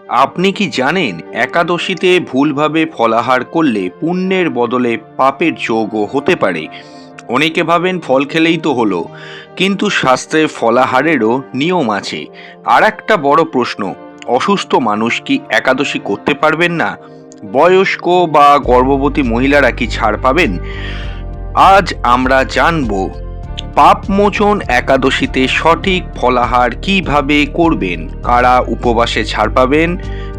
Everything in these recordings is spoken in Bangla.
আপনি কি জানেন একাদশীতে ভুলভাবে ফলাহার করলে পুণ্যের বদলে পাপের যোগও হতে পারে? অনেকে ভাবেন ফল খেলেই তো হলো, কিন্তু শাস্ত্রে ফলাহারেরও নিয়ম আছে। আর একটা বড় প্রশ্ন, অসুস্থ মানুষ কি একাদশী করতে পারবেন না? বয়স্ক বা গর্ভবতী মহিলারা কি ছাড় পাবেন? আজ আমরা জানবো পাপমোচন একাদশীতে সঠিক ফলাহার কিভাবে করবেন, কারা উপবাসে ছাড় পাবেন,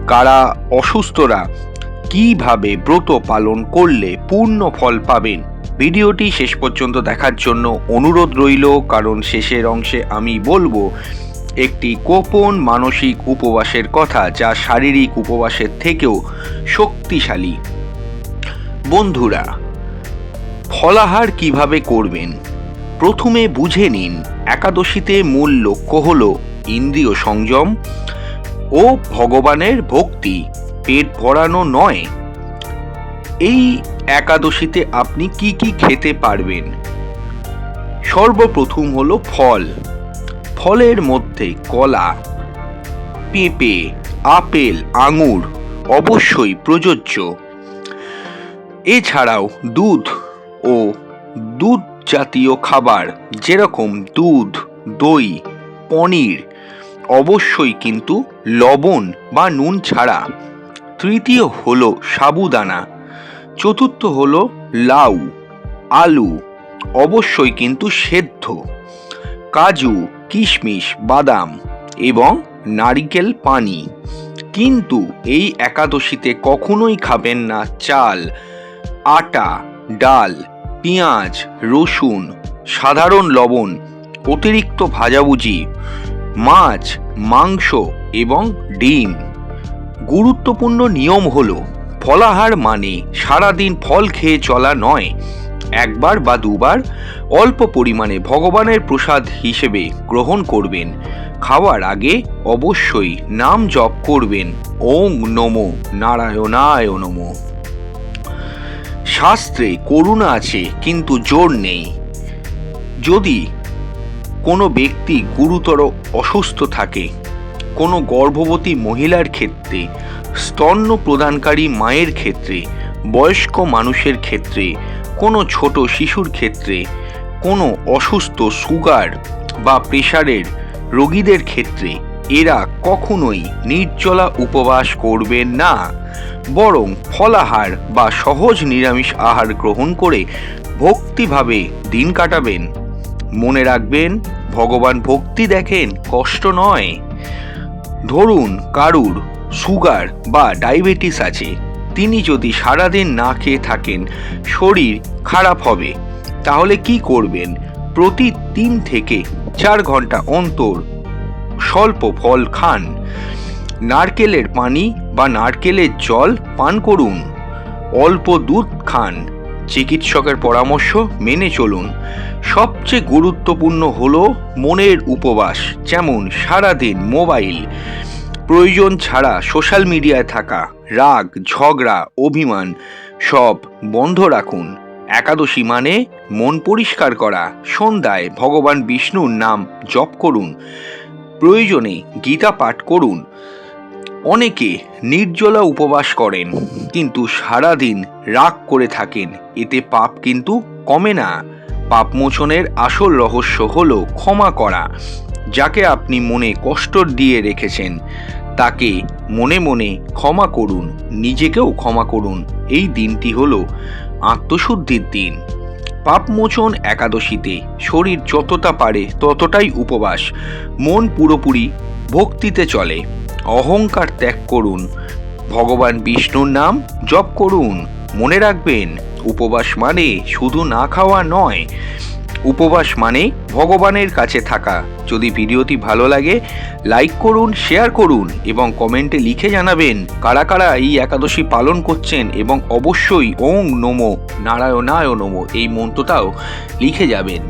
কারা অসুস্থরা কিভাবে ব্রত পালন করলে পূর্ণ ফল পাবেন। ভিডিওটি শেষ পর্যন্ত দেখার জন্য অনুরোধ রইল, কারণ শেষের অংশে আমি বলবো একটি গোপন মানসিক উপবাসের কথা, যা শারীরিক উপবাসের থেকেও শক্তিশালী। বন্ধুরা, ফলাহার কিভাবে করবেন প্রথমে বুঝে নিন। একাদশীতে মূল লক্ষ্য হল ইন্দ্রিয় সংযম ও ভগবানের ভক্তি, পেট ভরানো নয়। এই একাদশীতে আপনি কি কি খেতে পারবেন? সর্বপ্রথম হলো ফল। ফলের মধ্যে কলা, পেঁপে, আপেল, আঙুর অবশ্যই প্রযোজ্য। এছাড়াও দুধ ও দুধ জাতীয় খাবার যেরকম দুধ, দই, পনির অবশ্যই, কিন্তু লবণ বা নুন ছাড়া। তৃতীয় হলো সাবুদানা। চতুর্থ হলো লাউ, আলু অবশ্যই কিন্তু সেদ্ধ, কাজু, কিশমিশ, বাদাম এবং নারিকেল পানি। কিন্তু এই একাদশীতে কখনোই খাবেন না চাল, আটা, ডাল, পেঁয়াজ, রসুন, সাধারণ লবণ, অতিরিক্ত ভাজাভুজি, মাছ, মাংস এবং ডিম। গুরুত্বপূর্ণ নিয়ম হলো ফলাহার মানে সারাদিন ফল খেয়ে চলা নয়। একবার বা দুবার অল্প পরিমাণে ভগবানের প্রসাদ হিসেবে গ্রহণ করবেন। খাওয়ার আগে অবশ্যই নাম জপ করবেন, ওং নমো নারায়ণায় নমো। শাস্ত্রে করুণা আছে, কিন্তু জোর নেই। যদি কোনো ব্যক্তি গুরুতর অসুস্থ থাকে, কোনো গর্ভবতী মহিলার ক্ষেত্রে, স্তন্য প্রদানকারী মায়ের ক্ষেত্রে, বয়স্ক মানুষের ক্ষেত্রে, কোনো ছোট শিশুর ক্ষেত্রে, কোনো অসুস্থ সুগার বা প্রেশারের রোগীদের ক্ষেত্রে এরা কখনোই নির্জলা উপবাস করবেন না, বরং ফলাহার বা সহজ নিরামিষ আহার গ্রহণ করে ভক্তিভাবে দিন কাটাবেন। মনে রাখবেন, ভগবান ভক্তি দেখেন, কষ্ট নয়। ধরুন কারুর সুগার বা ডায়াবেটিস আছে, তিনি যদি সারাদিন না খেয়ে থাকেন শরীর খারাপ হবে। তাহলে কি করবেন? প্রতি 3 থেকে 4 ঘন্টা অন্তর স্বল্প ফল খান, নারকেলের পানি বা নারকেলের জল পান করুন, অল্প দুধ খান, চিকিৎসকের পরামর্শ মেনে চলুন। সবচেয়ে গুরুত্বপূর্ণ হলো মনের উপবাস, যেমন সারাদিন মোবাইল, প্রয়োজন ছাড়া সোশ্যাল মিডিয়ায় থাকা, রাগ, ঝগড়া, অভিমান সব বন্ধ রাখুন। একাদশী মানে মন পরিষ্কার করা। সন্ধ্যায় ভগবান বিষ্ণুর নাম জপ করুন, প্রয়োজনে গীতা পাঠ করুন। অনেকে নির্জলা উপবাস করেন, কিন্তু সারাদিন রাগ করে থাকেন, এতে পাপ কিন্তু কমে না। পাপমোচনের আসল রহস্য হলো ক্ষমা করা। যাকে আপনি মনে কষ্ট দিয়ে রেখেছেন তাকে মনে মনে ক্ষমা করুন, নিজেকেও ক্ষমা করুন। এই দিনটি হলো আত্মশুদ্ধির দিন। পাপমোচন একাদশীতে শরীর যতটা পারে ততটাই উপবাস, মন পুরোপুরি ভক্তিতে চলে। অহংকার ত্যাগ করুন, ভগবান বিষ্ণুর নাম জপ করুন। মনে রাখবেন, উপবাস মানে শুধু না খাওয়া নয়, উপবাস মানে ভগবানের কাছে থাকা। যদি ভিডিওটি ভালো লাগে লাইক করুন, শেয়ার করুন এবং কমেন্টে লিখে জানাবেন কারা কারা এই একাদশী পালন করছেন, এবং অবশ্যই ওং নমো নারায়ণায় নমো এই মন্ত্রটাও লিখে যাবেন।